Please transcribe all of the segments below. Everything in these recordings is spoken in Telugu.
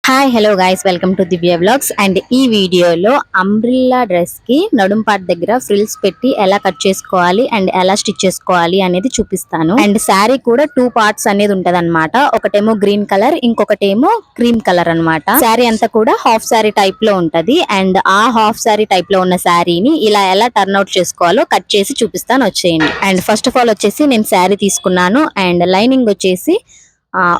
Hi hello guys welcome to Divya vlogs and ఈ వీడియోలో అంబ్రిల్లా డ్రెస్ కి నడుం పార్ట్ దగ్గర ఫ్రిల్స్ పెట్టి ఎలా కట్ చేసుకోవాలి అండ్ ఎలా స్టిచ్ చేసుకోవాలి అనేది చూపిస్తాను. అండ్ శారీ కూడా 2 పార్ట్స్ అనేది ఉంటది అనమాట. ఒకటేమో గ్రీన్ కలర్, ఇంకొకటేమో క్రీమ్ కలర్ అన్నమాట. శారీ అంతా కూడా హాఫ్ శారీ టైప్ లో ఉంటది. అండ్ ఆ హాఫ్ శారీ టైప్ లో ఉన్న శారీని ఇలా ఎలా టర్న్ అవుట్ చేసుకోవాలో కట్ చేసి చూపిస్తాను, వచ్చేయండి. అండ్ ఫస్ట్ ఆఫ్ ఆల్ వచ్చేసి నేను శారీ తీసుకున్నాను. అండ్ లైనింగ్ వచ్చేసి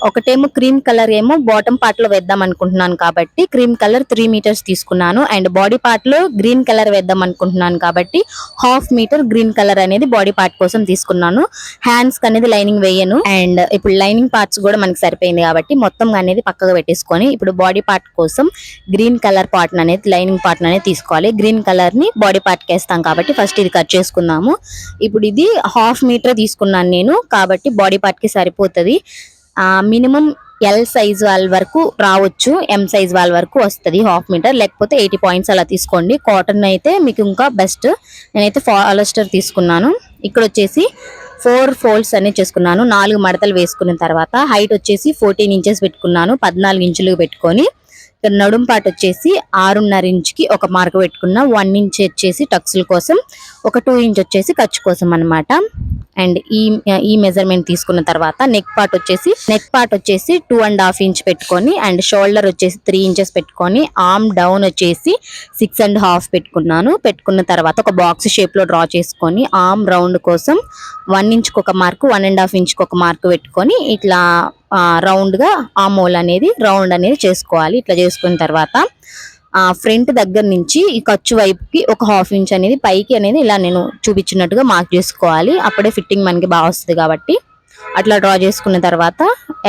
ఒకటేమో క్రీమ్ కలర్ ఏమో బాటమ్ పార్ట్ లో వేద్దాం అనుకుంటున్నాను కాబట్టి క్రీమ్ కలర్ 3 మీటర్స్ తీసుకున్నాను. అండ్ బాడీ పార్ట్ లో గ్రీన్ కలర్ వేద్దాం అనుకుంటున్నాను కాబట్టి హాఫ్ మీటర్ గ్రీన్ కలర్ అనేది బాడీ పార్ట్ కోసం తీసుకున్నాను. హ్యాండ్స్ అనేది లైనింగ్ వేయను. అండ్ ఇప్పుడు లైనింగ్ పార్ట్స్ కూడా మనకి సరిపోయింది కాబట్టి మొత్తం అనేది పక్కగా పెట్టేసుకొని ఇప్పుడు బాడీ పార్ట్ కోసం గ్రీన్ కలర్ పార్ట్ అనేది లైనింగ్ పార్ట్ అనేది తీసుకోవాలి. గ్రీన్ కలర్ ని బాడీ పార్ట్ కి వేస్తాం కాబట్టి ఫస్ట్ ఇది కట్ చేసుకుందాము. ఇప్పుడు ఇది హాఫ్ మీటర్ తీసుకున్నాను నేను కాబట్టి బాడీ పార్ట్ కి సరిపోతుంది. మినిమం ఎల్ సైజ్ వాళ్ళ వరకు రావచ్చు, ఎం సైజ్ వాళ్ళ వరకు వస్తుంది హాఫ్ మీటర్, లేకపోతే 80 పాయింట్స్ అలా తీసుకోండి. కాటన్ అయితే మీకు ఇంకా బెస్ట్. నేనైతే పాలిస్టర్ తీసుకున్నాను. ఇక్కడ వచ్చేసి 4 ఫోల్డ్స్ అనేది చేసుకున్నాను. 4 మడతలు వేసుకున్న తర్వాత హైట్ వచ్చేసి 14 ఇంచెస్ పెట్టుకున్నాను. 14 ఇంచులు పెట్టుకొని ఇక్కడ నడుం పార్ట్ వచ్చేసి 6.5 ఇంచుకి ఒక మార్క్ పెట్టుకున్నా. 1 ఇంచ్ వచ్చేసి టక్స్ల కోసం, ఒక 2 ఇంచ్ వచ్చేసి ఖర్చు కోసం అన్నమాట. అండ్ ఈ మెజర్మెంట్ తీసుకున్న తర్వాత నెక్ పార్ట్ వచ్చేసి 2.5 ఇంచ్ పెట్టుకొని, అండ్ షోల్డర్ వచ్చేసి 3 ఇంచెస్ పెట్టుకొని, ఆర్మ్ డౌన్ వచ్చేసి 6.5 పెట్టుకున్నాను. పెట్టుకున్న తర్వాత ఒక బాక్స్ షేప్ లో డ్రా చేసుకొని ఆర్మ్ రౌండ్ కోసం 1 ఇంచ్కి ఒక మార్క్, 1.5 ఇంచ్కి ఒక మార్క్ పెట్టుకొని ఇట్లా రౌండ్ గా ఆర్మ్ హోల్ అనేది రౌండ్ అనేది చేసుకోవాలి. ఇట్లా చేసుకున్న తర్వాత ఫ్రంట్ దగ్గర నుంచి ఈ ఖర్చు వైపుకి ఒక హాఫ్ ఇంచ్ అనేది పైకి అనేది ఇలా నేను చూపించినట్టుగా మార్క్ చేసుకోవాలి. అప్పుడే ఫిట్టింగ్ మనకి బాగా వస్తుంది కాబట్టి అట్లా డ్రా చేసుకున్న తర్వాత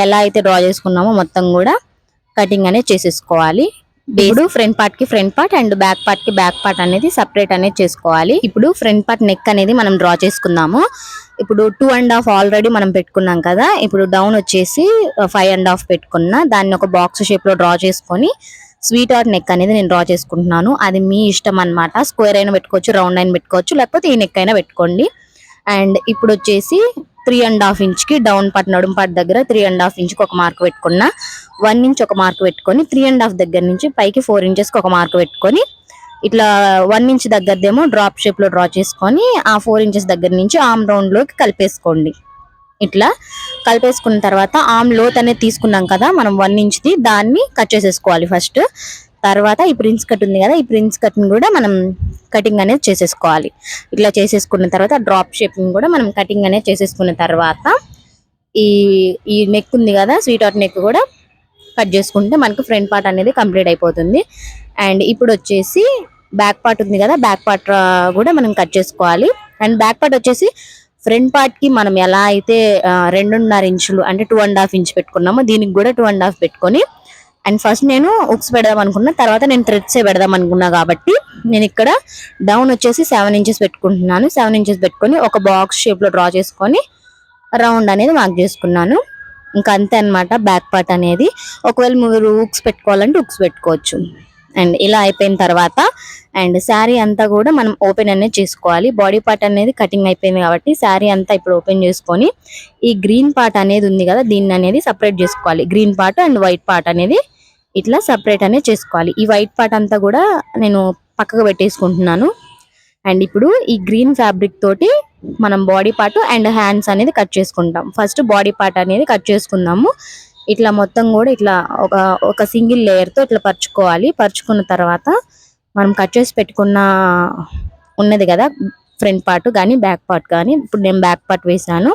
ఎలా అయితే డ్రా చేసుకున్నామో మొత్తం కూడా కటింగ్ అనేది చేసేసుకోవాలి. ఇప్పుడు ఫ్రంట్ పార్ట్ కి front part and back part కి బ్యాక్ పార్ట్ అనేది సపరేట్ అనేది చేసుకోవాలి. ఇప్పుడు ఫ్రంట్ పార్ట్ నెక్ అనేది మనం డ్రా చేసుకుందాము. ఇప్పుడు 2.5 ఆల్రెడీ మనం పెట్టుకున్నాం కదా. ఇప్పుడు డౌన్ వచ్చేసి 5.5 పెట్టుకున్నా. దాన్ని ఒక బాక్స్ షేప్ లో డ్రా చేసుకొని స్వీట్ హార్ట్ నెక్ అనేది నేను డ్రా చేసుకుంటున్నాను. అది మీ ఇష్టం అన్నమాట. స్క్వేర్ అయినా పెట్టుకోవచ్చు, రౌండ్ అయినా పెట్టుకోవచ్చు, లేకపోతే ఈ నెక్ అయినా పెట్టుకోండి. అండ్ ఇప్పుడు వచ్చేసి 3.5 ఇంచ్కి డౌన్ పార్ట్ నడుం పార్ట్ దగ్గర 3.5 ఇంచ్కి ఒక మార్క్ పెట్టుకున్నా. 1 ఇంచ్ ఒక మార్క్ పెట్టుకొని 3.5 దగ్గర నుంచి పైకి 4 ఇంచెస్కి ఒక మార్క్ పెట్టుకొని ఇట్లా 1 ఇంచ్ దగ్గరదేమో డ్రాప్ షేప్ లో డ్రా చేసుకొని ఆ 4 ఇంచెస్ దగ్గర నుంచి ఆర్మ్ రౌండ్ లోకి కలిపేసుకోండి. ఇట్లా కలిపేసుకున్న తర్వాత ఆర్మ్ లోత్ అనేది తీసుకున్నాం కదా మనం 1 ఇంచ్ది, దాన్ని కట్ చేసేసుకోవాలి ఫస్ట్. తర్వాత ఈ ప్రిన్స్ కట్ ఉంది కదా, ఈ ప్రిన్స్ కట్ ని కూడా మనం కటింగ్ అనేది చేసేసుకోవాలి. ఇట్లా చేసేసుకున్న తర్వాత డ్రాప్ షేప్ ని కూడా మనం కటింగ్ అనేది చేసేసుకున్న తర్వాత ఈ ఈ నెక్ ఉంది కదా, స్వీట్ హార్ట్ నెక్ కూడా కట్ చేసుకుంటే మనకు ఫ్రంట్ పార్ట్ అనేది కంప్లీట్ అయిపోతుంది. అండ్ ఇప్పుడు వచ్చేసి బ్యాక్ పార్ట్ ఉంది కదా, బ్యాక్ పార్ట్ కూడా మనం కట్ చేసుకోవాలి. అండ్ బ్యాక్ పార్ట్ వచ్చేసి ఫ్రంట్ పార్ట్ కి మనం ఎలా అయితే 2.5 ఇంచులు అంటే 2.5 ఇంచ్ పెట్టుకున్నామో దీనికి కూడా 2.5 పెట్టుకొని, అండ్ ఫస్ట్ నేను ఉక్స్ పెడదాం అనుకున్నా, తర్వాత నేను థ్రెడ్స్ పెడదాం అనుకున్నా కాబట్టి నేను ఇక్కడ డౌన్ వచ్చేసి 7 ఇంచెస్ పెట్టుకుంటున్నాను. 7 ఇంచెస్ పెట్టుకొని ఒక బాక్స్ షేప్ లో డ్రా చేసుకొని రౌండ్ అనేది మార్క్ చేసుకున్నాను. ఇంకా అంతే అన్నమాట బ్యాక్ పార్ట్ అనేది. ఒకవేళ మీరు ఉక్స్ పెట్టుకోవాలంటే ఉక్స్ పెట్టుకోవచ్చు. అండ్ ఇలా అయిపోయిన తర్వాత అండ్ శారీ అంతా కూడా మనం ఓపెన్ అనేది చేసుకోవాలి. బాడీ పార్ట్ అనేది కటింగ్ అయిపోయింది కాబట్టి శారీ అంతా ఇప్పుడు ఓపెన్ చేసుకొని ఈ గ్రీన్ పార్ట్ అనేది ఉంది కదా, దీన్ని అనేది సపరేట్ చేసుకోవాలి. Green part and white part అనేది ఇట్లా సపరేట్ అనేది చేసుకోవాలి. ఈ వైట్ పార్ట్ అంతా కూడా నేను పక్కకు పెట్టేసుకుంటున్నాను. అండ్ ఇప్పుడు ఈ గ్రీన్ ఫ్యాబ్రిక్ తోటి మనం బాడీ పార్ట్ అండ్ హ్యాండ్స్ అనేది కట్ చేసుకుంటాం. ఫస్ట్ బాడీ పార్ట్ అనేది కట్ చేసుకుందాము. ఇట్లా మొత్తం కూడా ఇట్లా ఒక సింగిల్ లేయర్ తో ఇట్లా పరుచుకోవాలి. పరుచుకున్న తర్వాత మనం కట్ చేసి పెట్టుకున్న ఉన్నది కదా ఫ్రంట్ పార్ట్ కానీ బ్యాక్ పార్ట్ కానీ, ఇప్పుడు నేను బ్యాక్ పార్ట్ వేసాను.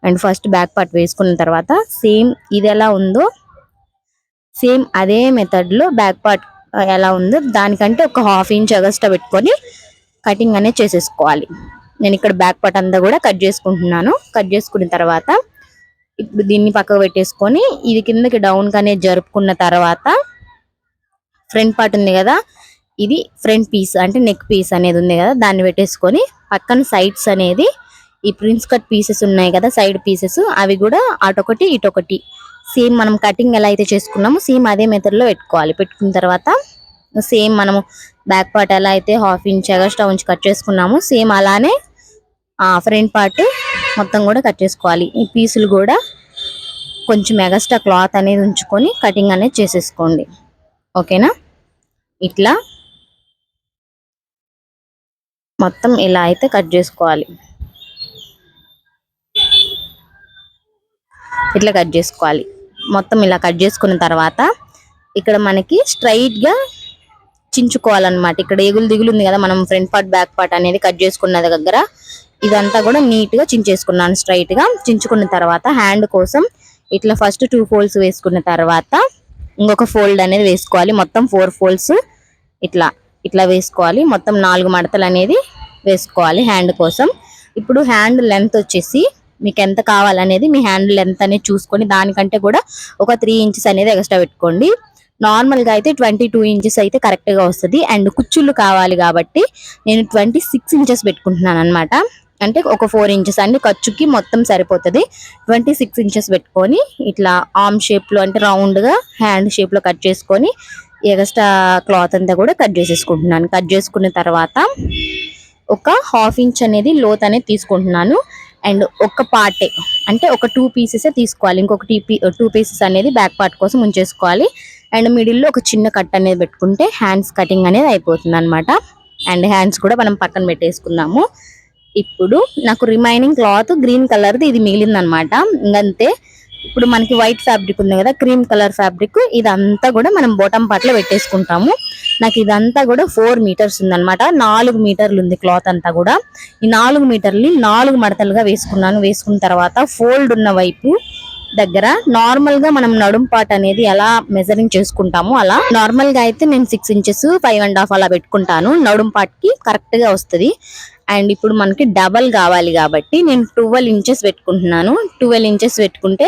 అండ్ ఫస్ట్ బ్యాక్ పార్ట్ వేసుకున్న తర్వాత సేమ్ ఇది ఎలా ఉందో సేమ్ అదే మెథడ్ లో బ్యాక్ పార్ట్ ఎలా ఉందో దానికంటే ఒక హాఫ్ ఇంచ్ ఎగస్ట్రా పెట్టుకొని కటింగ్ అనేది చేసేసుకోవాలి. నేను ఇక్కడ బ్యాక్ పార్ట్ అంతా కూడా కట్ చేసుకుంటున్నాను. కట్ చేసుకున్న తర్వాత ఇప్పుడు దీన్ని పక్కకు పెట్టేసుకొని ఇది కిందకి డౌన్ అనేది జరుపుకున్న తర్వాత ఫ్రంట్ పార్ట్ ఉంది కదా, ఇది ఫ్రంట్ పీస్ అంటే నెక్ పీస్ అనేది ఉంది కదా, దాన్ని పెట్టేసుకొని పక్కన సైడ్స్ అనేది ఈ ప్రిన్స్ కట్ పీసెస్ ఉన్నాయి కదా సైడ్ పీసెస్, అవి కూడా అటొకటి ఇటొకటి సేమ్ మనం కటింగ్ ఎలా అయితే చేసుకున్నామో సేమ్ అదే మెథడ్ లో పెట్టుకోవాలి. పెట్టుకున్న తర్వాత సేమ్ మనము బ్యాక్ పార్ట్ ఎలా అయితే హాఫ్ ఇంచ్ ఎగస్ట్రా ఉంచి కట్ చేసుకున్నామో సేమ్ అలానే ఫ్రంట్ పార్ట్ మొత్తం కూడా కట్ చేసుకోవాలి. ఈ పీసులు కూడా కొంచెం ఎగస్ట్రా క్లాత్ అనేది ఉంచుకొని కటింగ్ అనేది చేసేసుకోండి. ఓకేనా? ఇట్లా మొత్తం ఇలా అయితే కట్ చేసుకోవాలి. ఇట్లా కట్ చేసుకోవాలి. మొత్తం ఇలా కట్ చేసుకున్న తర్వాత ఇక్కడ మనకి స్ట్రైట్ గా చించుకోవాలన్నమాట. ఇక్కడ ఎగులు దిగులు ఉంది కదా, మనం ఫ్రంట్ పార్ట్ బ్యాక్ పార్ట్ అనేది కట్ చేసుకున్న దగ్గర ఇదంతా కూడా నీట్ గా చించేసుకున్నాను. స్ట్రైట్ గా చించుకున్న తర్వాత హ్యాండ్ కోసం ఇట్లా ఫస్ట్ 2 ఫోల్డ్స్ వేసుకున్న తర్వాత ఇంకొక ఫోల్డ్ అనేది వేసుకోవాలి. మొత్తం 4 ఫోల్డ్స్ ఇట్లా ఇట్లా వేసుకోవాలి. మొత్తం 4 మడతలు అనేది వేసుకోవాలి హ్యాండ్ కోసం. ఇప్పుడు హ్యాండ్ లెంత్ వచ్చేసి మీకు ఎంత కావాలనేది మీ హ్యాండ్ లెంత్ అనేది చూసుకొని దానికంటే కూడా ఒక 3 ఇంచెస్ అనేది ఎక్స్ట్రా పెట్టుకోండి. నార్మల్ గా అయితే 22 ఇంచెస్ అయితే కరెక్ట్ గా వస్తుంది. అండ్ కుచ్చుళ్ళు కావాలి కాబట్టి నేను 26 ఇంచెస్ పెట్టుకుంటున్నాను అనమాట. అంటే ఒక 4 ఇంచెస్ అండి ఖర్చుకి మొత్తం సరిపోతుంది. 26 ఇంచెస్ పెట్టుకొని ఇట్లా ఆర్మ్ షేప్ లో అంటే రౌండ్ గా హ్యాండ్ షేప్ లో కట్ చేసుకొని ఎక్స్ట్రా క్లాత్ అంతా కూడా కట్ చేసేసుకుంటున్నాను. కట్ చేసుకున్న తర్వాత ఒక 1/2 ఇంచ్ అనేది లోత్ అనేది తీసుకుంటున్నాను. అండ్ ఒక పార్టే అంటే ఒక 2 పీసెస్ తీసుకోవాలి. ఇంకొక 2 పీసెస్ అనేది బ్యాక్ పార్ట్ కోసం ఉంచేసుకోవాలి. అండ్ మిడిల్ లో ఒక చిన్న కట్ అనేది పెట్టుకుంటే హ్యాండ్స్ కటింగ్ అనేది అయిపోతుంది అనమాట. అండ్ హ్యాండ్స్ కూడా మనం పక్కన పెట్టేసుకున్నాము. ఇప్పుడు నాకు రిమైనింగ్ క్లాత్ గ్రీన్ కలర్ది ఇది మిగిలింది అనమాట. ఇంకంతే. ఇప్పుడు మనకి వైట్ ఫ్యాబ్రిక్ ఉంది కదా, క్రీమ్ కలర్ ఫ్యాబ్రిక్, ఇదంతా కూడా మనం బాటమ్ పార్ట్ లో పెట్టేసుకుంటాము. నాకు ఇదంతా కూడా 4 మీటర్స్ ఉందన్నమాట. 4 మీటర్లు ఉంది క్లాత్ అంతా కూడా. ఈ 4 మీటర్లు 4 మడతలుగా వేసుకున్నాను. వేసుకున్న తర్వాత ఫోల్డ్ ఉన్న వైపు దగ్గర నార్మల్ గా మనం నడుం పార్ట్ అనేది ఎలా మెజరింగ్ చేసుకుంటామో అలా నార్మల్ గా అయితే నేను 6 ఇంచెస్ 5.5 అలా పెట్టుకుంటాను. నడుం పార్ట్ కి కరెక్ట్ గా వస్తుంది. అండ్ ఇప్పుడు మనకి డబల్ కావాలి కాబట్టి నేను 12 ఇంచెస్ పెట్టుకుంటున్నాను. 12 ఇంచెస్ పెట్టుకుంటే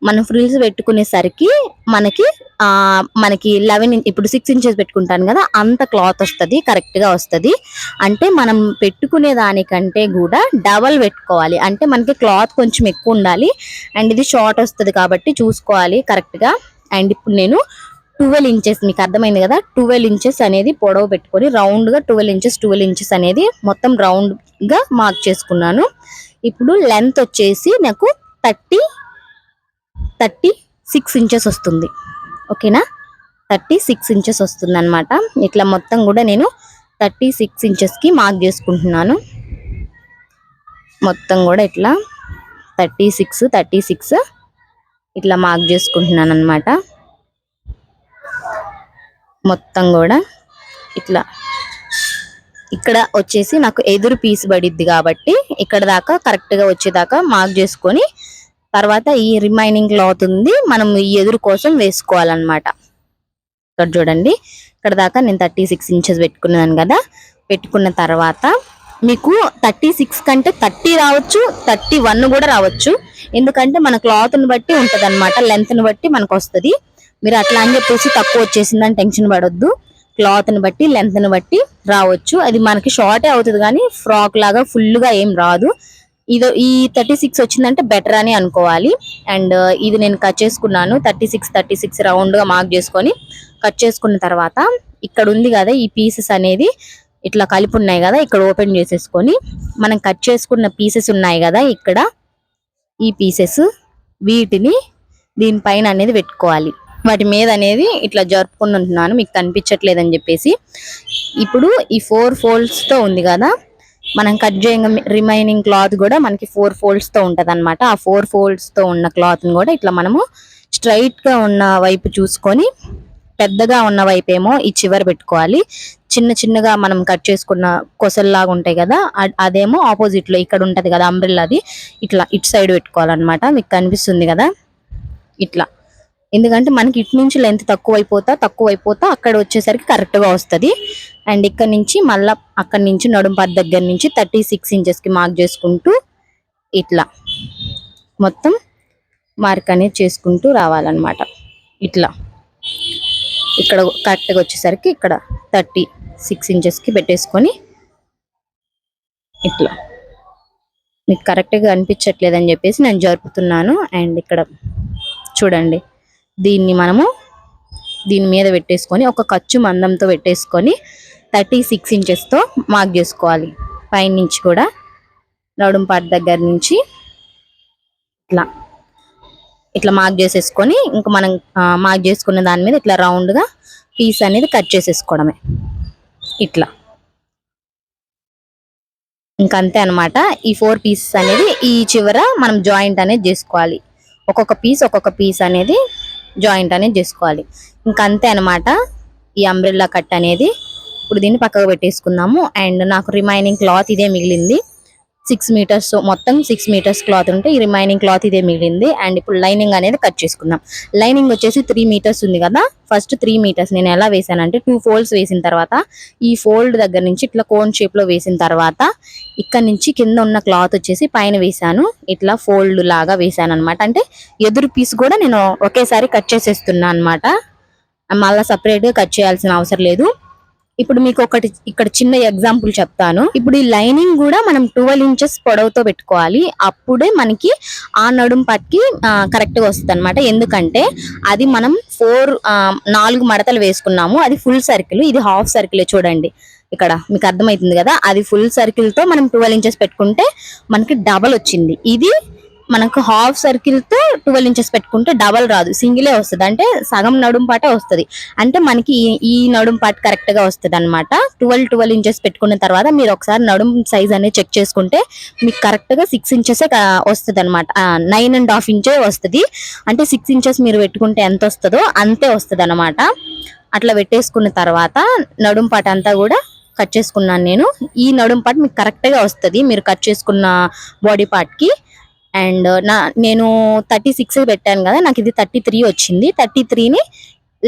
మనం ఫ్రిల్స్ పెట్టుకునేసరికి మనకి మనకి 11 ఇప్పుడు 6 ఇంచెస్ పెట్టుకుంటాను కదా, అంత క్లాత్ వస్తుంది, కరెక్ట్ గా వస్తుంది. అంటే మనం పెట్టుకునే దానికంటే కూడా డబల్ పెట్టుకోవాలి. అంటే మనకి క్లాత్ కొంచెం ఎక్కువ ఉండాలి. అండ్ ఇది షార్ట్ వస్తుంది కాబట్టి చూసుకోవాలి కరెక్ట్ గా. అండ్ ఇప్పుడు నేను 12 ఇంచెస్, మీకు అర్థమైంది కదా, 12 ఇంచెస్ అనేది పొడవు పెట్టుకొని రౌండ్ గా 12 ఇంచెస్ అనేది మొత్తం రౌండ్ గా మార్క్ చేసుకున్నాను. ఇప్పుడు లెంత్ వచ్చేసి నాకు 36 ఇంచెస్ వస్తుంది. ఓకేనా? 36 ఇంచెస్ వస్తుంది అనమాట. ఇట్లా మొత్తం కూడా నేను 36 ఇంచెస్ కి మార్క్ చేసుకుంటున్నాను. మొత్తం కూడా ఇట్లా 36 ఇట్లా మార్క్ చేసుకుంటున్నాను అనమాట. మొత్తం కూడా ఇట్లా ఇక్కడ వచ్చేసి నాకు ఎదురు పీస్ పడిద్ది కాబట్టి ఇక్కడ దాకా కరెక్ట్ గా వచ్చేదాకా మార్క్ చేసుకొని తర్వాత ఈ రిమైనింగ్ క్లాత్ ఉంది మనం ఈ ఎదురు కోసం వేసుకోవాలన్నమాట. ఇక్కడ చూడండి, ఇక్కడ దాకా నేను 36 ఇంచెస్ పెట్టుకున్నాను కదా. పెట్టుకున్న తర్వాత మీకు 36 కంటే 30 రావచ్చు, 31 కూడా రావచ్చు. ఎందుకంటే మన క్లాత్ ని బట్టి ఉంటది అనమాట, లెంత్ ని బట్టి మనకు వస్తుంది. మీరు అట్లా అని చెప్పేసి తక్కువ వచ్చేసిందని టెన్షన్ పడొద్దు. క్లాత్ ని బట్టి లెంత్ ని బట్టి రావచ్చు. అది మనకి షార్టే అవుతుంది కానీ ఫ్రాక్ లాగా ఫుల్ గా ఏం రాదు. ఈ 36 వచ్చిందంటే బెటర్ అని అనుకోవాలి. అండ్ ఇది నేను కట్ చేసుకున్నాను. 36 రౌండ్ గా మార్క్ చేసుకొని కట్ చేసుకున్న తర్వాత ఇక్కడ ఉంది కదా ఈ పీసెస్ అనేది ఇట్లా కలిపి ఉన్నాయి కదా, ఇక్కడ ఓపెన్ చేసేసుకొని మనం కట్ చేసుకున్న పీసెస్ ఉన్నాయి కదా ఇక్కడ, ఈ పీసెస్ వీటిని దీనిపైన అనేది పెట్టుకోవాలి. వాటి మీద అనేది ఇట్లా జరుపుకుని ఉంటున్నాను, మీకు కనిపించట్లేదని చెప్పేసి. ఇప్పుడు ఈ 4 ఫోల్డ్స్ తో ఉంది కదా, మనం కట్ చేయగా రిమైనింగ్ క్లాత్ కూడా మనకి 4 ఫోల్డ్స్ తో ఉంటది అనమాట. ఆ 4 ఫోల్డ్స్ తో ఉన్న క్లాత్ ని కూడా ఇట్లా మనము స్ట్రైట్ గా ఉన్న వైపు చూసుకొని పెద్దగా ఉన్న వైపు ఏమో ఈ చివరి పెట్టుకోవాలి. చిన్న చిన్నగా మనం కట్ చేసుకున్న కొసల్లాగా ఉంటాయి కదా, అదేమో ఆపోజిట్ లో ఇక్కడ ఉంటది కదా అంబ్రెల్లాది, ఇట్లా ఇటు సైడ్ పెట్టుకోవాలన్నమాట. మీకు కనిపిస్తుంది కదా ఇట్లా. ఎందుకంటే మనకి ఇటు నుంచి లెంత్ తక్కువ అయిపోతా అక్కడ వచ్చేసరికి కరెక్ట్ గా వస్తుంది. అండ్ ఇక్కడ నుంచి మళ్ళా అక్కడ నుంచి నడుంపాటి దగ్గర నుంచి 36 ఇంచెస్ కి మార్క్ చేసుకుంటూ ఇట్లా మొత్తం మార్క్ అనేది చేసుకుంటూ రావాలన్నమాట. ఇట్లా ఇక్కడ కరెక్ట్ గా వచ్చేసరికి ఇక్కడ 36 ఇంచెస్ కి పెట్టేసుకొని ఇట్లా. మీకు కరెక్ట్ గా అనిపించట్లేదని చెప్పేసి నేను జరుపుతున్నాను. అండ్ ఇక్కడ చూడండి, దీన్ని మనము దీని మీద పెట్టేసుకొని ఒక ఖర్చు మందంతో పెట్టేసుకొని 36 ఇంచెస్ తో మార్క్ చేసుకోవాలి. పైన నుంచి కూడా నడుం పార్ట్ దగ్గర నుంచి ఇట్లా ఇట్లా మార్క్ చేసేసుకొని ఇంకా మనం మార్క్ చేసుకున్న దాని మీద ఇట్లా రౌండ్ గా పీస్ అనేది కట్ చేసేసుకోవడమే ఇట్లా. ఇంకా అంతే అనమాట. ఈ 4 పీసెస్ అనేది ఈ చివర మనం జాయింట్ అనేది చేసుకోవాలి. ఒక్కొక్క పీస్ అనేది జాయింట్ అనేది చేసుకోవాలి. ఇంకా అంతే అనమాట ఈ అంబ్రెల్లా కట్ అనేది. ఇప్పుడు దీన్ని పక్కకు పెట్టేసుకుందాము. అండ్ నాకు రిమైనింగ్ క్లాత్ ఇదే మిగిలింది. 6 మీటర్స్, మొత్తం 6 మీటర్స్ క్లాత్ ఉంటే ఈ రిమైనింగ్ క్లాత్ ఇదే మిగిలింది. అండ్ ఇప్పుడు లైనింగ్ అనేది కట్ చేసుకుందాం. లైనింగ్ వచ్చేసి 3 మీటర్స్ ఉంది కదా. ఫస్ట్ 3 మీటర్స్ నేను ఎలా వేసానంటే 2 ఫోల్డ్స్ వేసిన తర్వాత ఈ ఫోల్డ్ దగ్గర నుంచి ఇట్లా కోన్ షేప్ లో వేసిన తర్వాత ఇక్కడ నుంచి కింద ఉన్న క్లాత్ వచ్చేసి పైన వేసాను. ఇట్లా ఫోల్డ్ లాగా వేసాను అనమాట. అంటే ఎదురు పీస్ కూడా నేను ఒకేసారి కట్ చేసేస్తున్నా అనమాట. మళ్ళీ సపరేట్ గా కట్ చేయాల్సిన అవసరం లేదు. ఇప్పుడు మీకు ఒకటి ఇక్కడ చిన్న ఎగ్జాంపుల్ చెప్తాను. ఇప్పుడు ఈ లైనింగ్ కూడా మనం 12 ఇంచెస్ పొడవుతో పెట్టుకోవాలి. అప్పుడే మనకి ఆ నడుం పట్టికి కరెక్ట్ గా వస్తుంది అనమాట. ఎందుకంటే అది మనం 4 మడతలు వేసుకున్నాము. అది ఫుల్ సర్కిల్, ఇది హాఫ్ సర్కిల్. చూడండి ఇక్కడ మీకు అర్థమవుతుంది కదా. అది ఫుల్ సర్కిల్ తో మనం 12 ఇంచెస్ పెట్టుకుంటే మనకి డబల్ వచ్చింది. ఇది మనకు హాఫ్ సర్కిల్ తో 12 ఇంచెస్ పెట్టుకుంటే డబల్ రాదు, సింగిలే వస్తుంది. అంటే సగం నడుం పాటే వస్తుంది. అంటే మనకి ఈ నడుం పాట కరెక్ట్ గా వస్తుంది అనమాట. 12 ఇంచెస్ పెట్టుకున్న తర్వాత మీరు ఒకసారి నడుం సైజ్ అనేది చెక్ చేసుకుంటే మీకు కరెక్ట్ గా 6 ఇంచెస్ వస్తుంది అనమాట. 9.5 ఇంచే వస్తుంది. అంటే 6 ఇంచెస్ మీరు పెట్టుకుంటే ఎంత వస్తుందో అంతే వస్తుంది అనమాట. అట్లా పెట్టేసుకున్న తర్వాత నడుం పాట అంతా కూడా కట్ చేసుకున్నాను నేను. ఈ నడుం పాట మీకు కరెక్ట్ గా వస్తుంది మీరు కట్ చేసుకున్న బాడీ పార్ట్ కి. అండ్ నేను 36 పెట్టాను కదా, నాకు ఇది 33 వచ్చింది. 33ని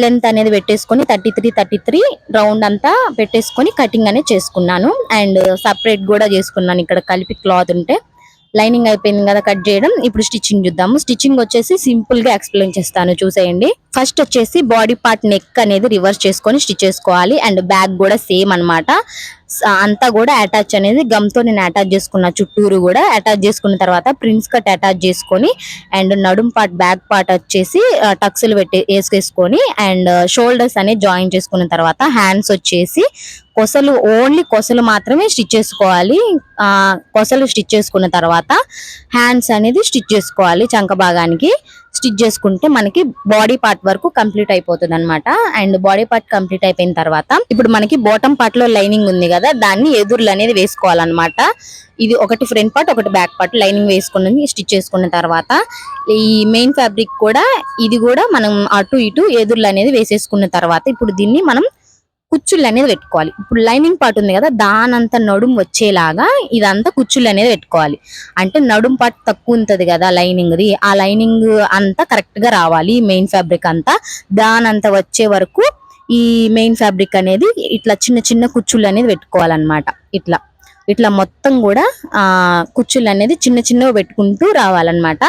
లెంత్ అనేది పెట్టేసుకొని 33 రౌండ్ అంతా పెట్టేసుకొని కటింగ్ అనేది చేసుకున్నాను. అండ్ సపరేట్ కూడా చేసుకున్నాను ఇక్కడ కలిపి క్లాత్ ఉంటే. లైనింగ్ అయిపోయింది కదా కట్ చేయడం. ఇప్పుడు స్టిచ్చింగ్ చూద్దాము. స్టిచ్చింగ్ వచ్చేసి సింపుల్ గా ఎక్స్ప్లెయిన్ చేస్తాను, చూసేయండి. ఫస్ట్ వచ్చేసి బాడీ పార్ట్ నెక్ అనేది రివర్స్ చేసుకొని స్టిచ్ చేసుకోవాలి. అండ్ బ్యాక్ కూడా సేమ్ అన్నమాట. అంతా కూడా అటాచ్ అనేది గమ్ తో నేను అటాచ్ చేసుకున్న, చుట్టూరు కూడా అటాచ్ చేసుకున్న తర్వాత ప్రిన్స్ కట్ అటాచ్ చేసుకొని అండ్ నడుం పార్ట్ బ్యాక్ పార్ట్ వచ్చేసి టక్స్లు వేసుకొని అండ్ షోల్డర్స్ అనేది జాయిన్ చేసుకున్న తర్వాత హ్యాండ్స్ వచ్చేసి ఓన్లీ కొసలు మాత్రమే స్టిచ్ చేసుకోవాలి. కొసలు స్టిచ్ చేసుకున్న తర్వాత హ్యాండ్స్ అనేది స్టిచ్ చేసుకోవాలి. చంక భాగానికి స్టిచ్ చేసుకుంటే మనకి బాడీ పార్ట్ వరకు కంప్లీట్ అయిపోతుంది అనమాట. అండ్ బాడీ పార్ట్ కంప్లీట్ అయిపోయిన తర్వాత ఇప్పుడు మనకి బాటమ్ పార్ట్ లో లైనింగ్ ఉంది కదా, దాన్ని ఎదుర్లు అనేది వేసుకోవాలన్నమాట. ఇది ఒకటి ఫ్రంట్ పార్ట్ ఒకటి బ్యాక్ పార్ట్ లైనింగ్ వేసుకుని స్టిచ్ చేసుకున్న తర్వాత ఈ మెయిన్ ఫ్యాబ్రిక్ కూడా ఇది కూడా మనం అటు ఇటు ఎదుర్లు అనేది వేసేసుకున్న తర్వాత ఇప్పుడు దీన్ని మనం కుచ్చుళ్ళు అనేది పెట్టుకోవాలి. ఇప్పుడు లైనింగ్ పార్ట్ ఉంది కదా, దానంతా నడుం వచ్చేలాగా ఇదంతా కుచ్చుళ్ళు అనేది పెట్టుకోవాలి. అంటే నడుం పార్ట్ తక్కువ ఉంటది కదా లైనింగ్ది, ఆ లైనింగ్ అంతా కరెక్ట్ గా రావాలి. మెయిన్ ఫ్యాబ్రిక్ అంతా దానంతా వచ్చే వరకు ఈ మెయిన్ ఫ్యాబ్రిక్ అనేది ఇట్లా చిన్న చిన్న కుచ్చుళ్ళు అనేది పెట్టుకోవాలన్నమాట. ఇట్లా మొత్తం కూడా కుచ్చుళ్ళు అనేది చిన్న చిన్నగా పెట్టుకుంటూ రావాలన్నమాట.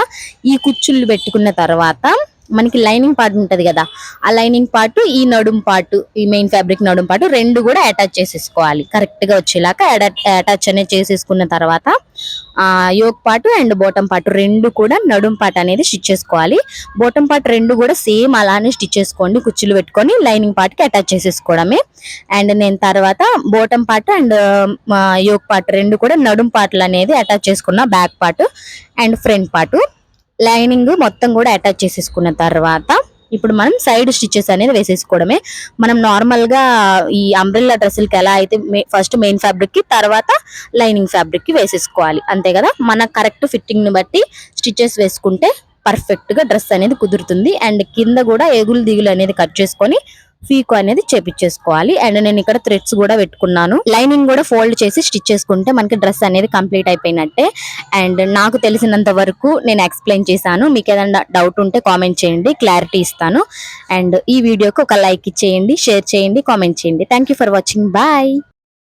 ఈ కుచ్చుళ్ళు పెట్టుకున్న తర్వాత మనకి లైనింగ్ పార్ట్ ఉంటది కదా, ఆ లైనింగ్ పార్ట్ ఈ నడుం పార్ట్ ఈ మెయిన్ ఫ్యాబ్రిక్ నడుం పార్ట్ రెండు కూడా అటాచ్ చేసేసుకోవాలి. కరెక్ట్ గా వచ్చేలాగా అటాచ్ అనేది చేసేసుకున్న తర్వాత yoke part and bottom part రెండు కూడా నడుం పార్ట్ అనేది స్టిచ్ చేసుకోవాలి. బాటమ్ పార్ట్ రెండు కూడా సేమ్ అలానే స్టిచ్ చేసుకోండి. కుచ్చులు పెట్టుకొని లైనింగ్ పార్ట్ కి అటాచ్ చేసేసుకోవడమే. అండ్ నేను తర్వాత bottom part and yoke part రెండు కూడా నడుం పార్ట్లు అనేది అటాచ్ చేసుకున్న back part and front part lining మొత్తం కూడా అటాచ్ చేసేసుకున్న తర్వాత ఇప్పుడు మనం సైడ్ స్టిచెస్ అనేది వేసేసుకోవడమే. మనం నార్మల్ గా ఈ అంబ్రెల్లా డ్రెస్సులకి ఎలా అయితే ఫస్ట్ మెయిన్ ఫ్యాబ్రిక్ కి తర్వాత లైనింగ్ ఫ్యాబ్రిక్ కి వేసేసుకోవాలి, అంతే కదా. మన కరెక్ట్ ఫిట్టింగ్ ని బట్టి స్టిచెస్ వేసుకుంటే పర్ఫెక్ట్ గా డ్రెస్ అనేది కుదురుతుంది. అండ్ కింద కూడా ఎగులు దిగులు అనేది కట్ చేసుకొని ఫీకో అనేది చేపించేసుకోవాలి. అండ్ నేను ఇక్కడ థ్రెడ్స్ కూడా పెట్టుకున్నాను. లైనింగ్ కూడా ఫోల్డ్ చేసి స్టిచ్ చేసుకుంటే మనకి డ్రెస్ అనేది కంప్లీట్ అయిపోయినట్టే. అండ్ నాకు తెలిసినంత వరకు నేను ఎక్స్ప్లెయిన్ చేశాను. మీకు ఏదైనా డౌట్ ఉంటే కామెంట్ చేయండి, క్లారిటీ ఇస్తాను. అండ్ ఈ వీడియోకి ఒక లైక్ ఇచ్చేయండి, షేర్ చేయండి, కామెంట్ చేయండి. Thank you for watching. Bye.